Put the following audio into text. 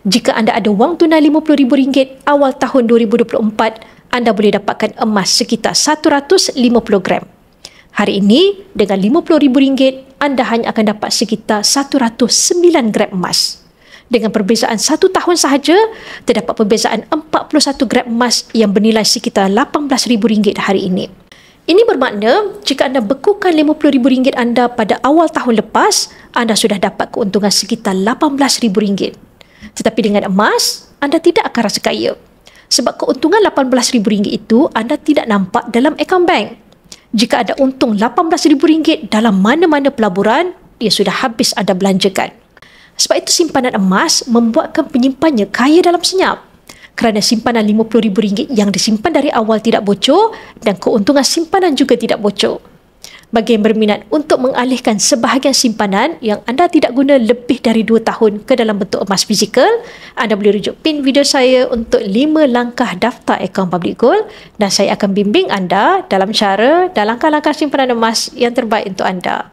Jika anda ada wang tunai RM50,000 awal tahun 2024, anda boleh dapatkan emas sekitar 150 gram. Hari ini, dengan RM50,000, anda hanya akan dapat sekitar 109 gram emas. Dengan perbezaan 1 tahun sahaja, terdapat perbezaan 41 gram emas yang bernilai sekitar RM18,000 hari ini. Ini bermakna, jika anda bekukan RM50,000 anda pada awal tahun lepas, anda sudah dapat keuntungan sekitar RM18,000. Tetapi dengan emas, anda tidak akan rasa kaya. Sebab keuntungan RM18,000 itu anda tidak nampak dalam akaun bank. Jika ada untung RM18,000 dalam mana-mana pelaburan, dia sudah habis anda belanjakan. Sebab itu simpanan emas membuatkan penyimpannya kaya dalam senyap. Kerana simpanan RM50,000 yang disimpan dari awal tidak bocor dan keuntungan simpanan juga tidak bocor. Bagi yang berminat untuk mengalihkan sebahagian simpanan yang anda tidak guna lebih dari 2 tahun ke dalam bentuk emas fizikal, anda boleh rujuk pin video saya untuk 5 langkah daftar akaun Public Gold dan saya akan bimbing anda dalam cara dan langkah-langkah simpanan emas yang terbaik untuk anda.